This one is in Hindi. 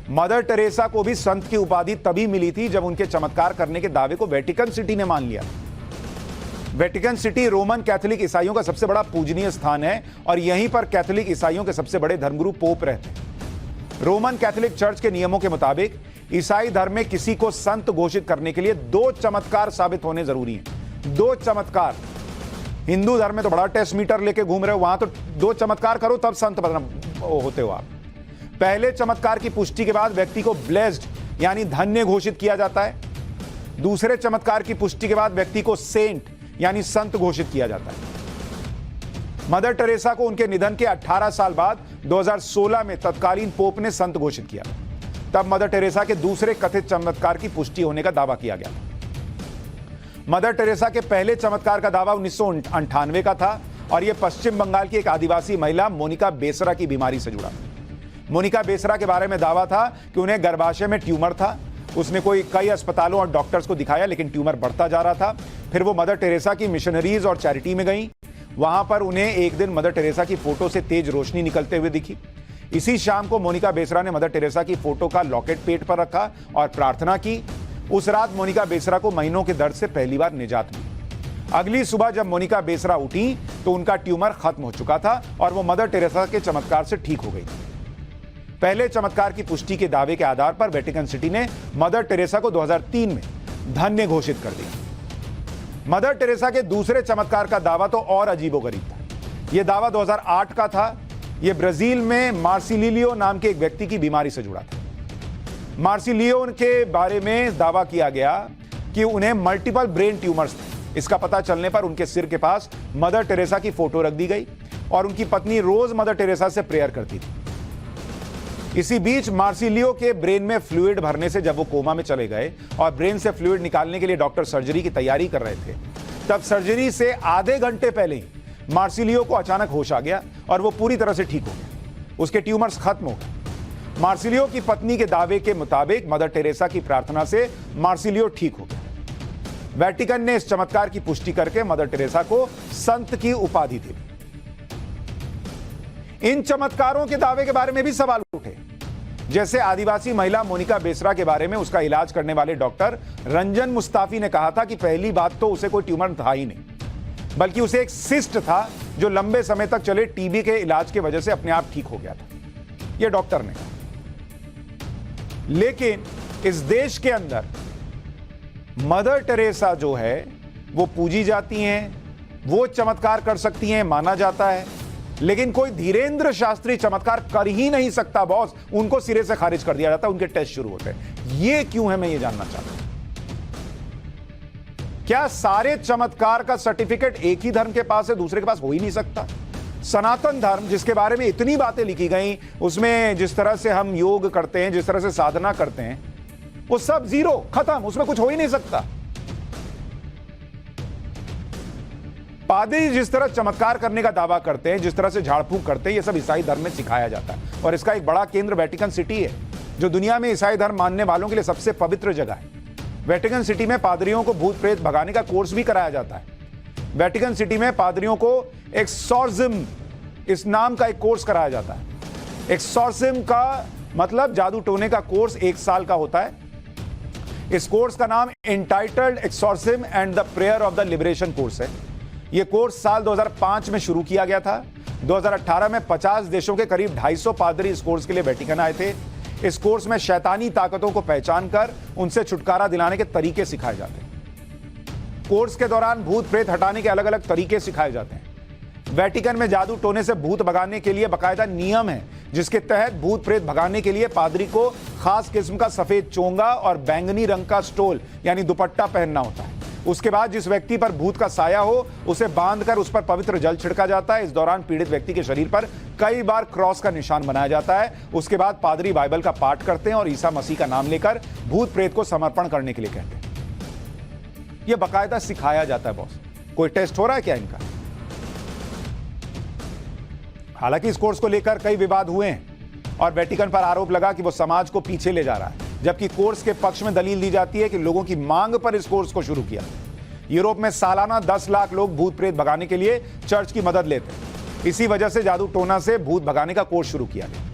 मदर टेरेसा को भी संत की उपाधि तभी मिली थी जब उनके चमत्कार करने के दावे को वेटिकन सिटी ने मान लिया। वेटिकन सिटी रोमन कैथोलिक ईसाइयों का सबसे बड़ा पूजनीय स्थान है और यहीं पर कैथोलिक ईसाइयों के सबसे बड़े धर्मगुरु पोप रहते हैं। रोमन कैथोलिक चर्च के नियमों के मुताबिक ईसाई धर्म में किसी को संत घोषित करने के लिए 2 चमत्कार साबित होने जरूरी हैं। 2 चमत्कार। हिंदू धर्म में तो बड़ा टेस्ट मीटर लेके घूम रहे हो, वहां तो 2 चमत्कार करो तब संत होते हो आप। पहले चमत्कार की पुष्टि के बाद व्यक्ति को ब्लेस्ड यानी धन्य घोषित किया जाता है। दूसरे चमत्कार की पुष्टि के बाद व्यक्ति को सेंट यानी संत घोषित किया जाता है। मदर टेरेसा को उनके निधन के 18 साल बाद 2016 में तत्कालीन पोप ने संत घोषित किया। तब मदर टेरेसा के दूसरे कथित चमत्कार की पुष्टि होने का दावा किया गया। मदर टेरेसा के पहले चमत्कार का दावा 1998 का था और यह पश्चिम बंगाल की एक आदिवासी महिला मोनिका बेसरा की बीमारी से जुड़ा। मोनिका बेसरा के बारे में दावा था कि उन्हें गर्भाशय में ट्यूमर था। उसने कई अस्पतालों और डॉक्टर्स को दिखाया लेकिन ट्यूमर बढ़ता जा रहा था। फिर वो मदर टेरेसा की मिशनरीज और चैरिटी में गई। वहां पर उन्हें एक दिन मदर टेरेसा की फोटो से तेज रोशनी निकलते हुए दिखी। इसी शाम को मोनिका बेसरा ने मदर टेरेसा की फोटो का लॉकेट पेट पर रखा और प्रार्थना की। उस रात मोनिका बेसरा को महीनों के दर्द से पहली बार निजात मिली। अगली सुबह जब मोनिका बेसरा उठी तो उनका ट्यूमर खत्म हो चुका था और वो मदर टेरेसा के चमत्कार से ठीक हो गई। पहले चमत्कार की पुष्टि के दावे के आधार पर वेटिकन सिटी ने मदर टेरेसा को 2003 में धन्य घोषित कर दिया। मदर टेरेसा के दूसरे चमत्कार का दावा तो और अजीबोगरीब था। यह दावा 2008 का था। यह ब्राजील में मार्सिलियो नाम के एक व्यक्ति की बीमारी से जुड़ा था। मार्सिलियो के बारे में दावा किया गया कि उन्हें मल्टीपल ब्रेन ट्यूमर्स थे। इसका पता चलने पर उनके सिर के पास मदर टेरेसा की फोटो रख दी गई और उनकी पत्नी रोज मदर टेरेसा से प्रेयर करती थी। इसी बीच मार्सिलियो के ब्रेन में फ्लूइड भरने से जब वो कोमा में चले गए और ब्रेन से फ्लूइड निकालने के लिए डॉक्टर सर्जरी की तैयारी कर रहे थे, तब सर्जरी से आधे घंटे पहले ही मार्सिलियो को अचानक होश आ गया और वो पूरी तरह से ठीक हो गया। उसके ट्यूमर्स खत्म हो गए। मार्सिलियो की पत्नी के दावे के मुताबिक मदर टेरेसा की प्रार्थना से मार्सिलियो ठीक हो गया। वेटिकन ने इस चमत्कार की पुष्टि करके मदर टेरेसा को संत की उपाधि दी। इन चमत्कारों के दावे के बारे में भी सवाल उठे, जैसे आदिवासी महिला मोनिका बेसरा के बारे में उसका इलाज करने वाले डॉक्टर रंजन मुस्ताफी ने कहा था कि पहली बात तो उसे कोई ट्यूमर था ही नहीं, बल्कि उसे एक सिस्ट था जो लंबे समय तक चले टीबी के इलाज की वजह से अपने आप ठीक हो गया था। यह डॉक्टर ने कहा। लेकिन इस देश के अंदर मदर टेरेसा जो है वो पूजी जाती हैं, वो चमत्कार कर सकती हैं, माना जाता है, लेकिन कोई धीरेन्द्र शास्त्री चमत्कार कर ही नहीं सकता बॉस। उनको सिरे से खारिज कर दिया जाता है, उनके टेस्ट शुरू होते हैं। ये क्यों है, मैं ये जानना चाहता हूं। क्या सारे चमत्कार का सर्टिफिकेट एक ही धर्म के पास है, दूसरे के पास हो ही नहीं सकता? सनातन धर्म जिसके बारे में इतनी बातें लिखी गई, उसमें जिस तरह से हम योग करते हैं, जिस तरह से साधना करते हैं, वो सब जीरो, खत्म, उसमें कुछ हो ही नहीं सकता। पादरी जिस तरह चमत्कार करने का दावा करते हैं, जिस तरह से झाड़ फूंक करते हैं, ये सब ईसाई धर्म में सिखाया जाता है और इसका एक बड़ा केंद्र वेटिकन सिटी है, जो दुनिया में ईसाई धर्म मानने वालों के लिए सबसे पवित्र जगह है। वेटिकन सिटी में पादरियों को भूत प्रेत भगाने का कोर्स भी कराया जाता है। वेटिकन सिटी में पादरियों को एक्सॉर्सिज्म इस नाम का एक कोर्स कराया जाता है। एक्सॉर्सिज्म का मतलब जादू टोने का कोर्स 1 साल का होता है। इस कोर्स का नाम entitled exorcism and the prayer of the liberation course है। यह कोर्स साल 2005 में शुरू किया गया था। 2018 में 50 देशों के करीब 250 पादरी इस कोर्स के लिए वेटिकन आए थे। इस कोर्स में शैतानी ताकतों को पहचान कर उनसे छुटकारा दिलाने के तरीके सिखाए जाते हैं। कोर्स के दौरान भूत प्रेत हटाने के अलग अलग तरीके सिखाए जाते हैं। वेटिकन में जादू टोने से भूत भगाने के लिए बाकायदा नियम है, जिसके तहत भूत प्रेत भगाने के लिए पादरी को खास किस्म का सफेद चोंगा और बैंगनी रंग का स्टोल यानी दुपट्टा पहनना होता है। उसके बाद जिस व्यक्ति पर भूत का साया हो उसे बांधकर उस पर पवित्र जल छिड़का जाता है। इस दौरान पीड़ित व्यक्ति के शरीर पर कई बार क्रॉस का निशान बनाया जाता है। उसके बाद पादरी बाइबल का पाठ करते हैं और ईसा मसीह का नाम लेकर भूत प्रेत को समर्पण करने के लिए कहते हैं। यह बाकायदा सिखाया जाता है बॉस। कोई टेस्ट हो रहा है क्या इनका? हालांकि इस कोर्स को लेकर कई विवाद हुए हैं और वेटिकन पर आरोप लगा कि वो समाज को पीछे ले जा रहा है, जबकि कोर्स के पक्ष में दलील दी जाती है कि लोगों की मांग पर इस कोर्स को शुरू किया। यूरोप में सालाना 10 लाख लोग भूत प्रेत भगाने के लिए चर्च की मदद लेते हैं। इसी वजह से जादू टोना से भूत भगाने का कोर्स शुरू किया गया।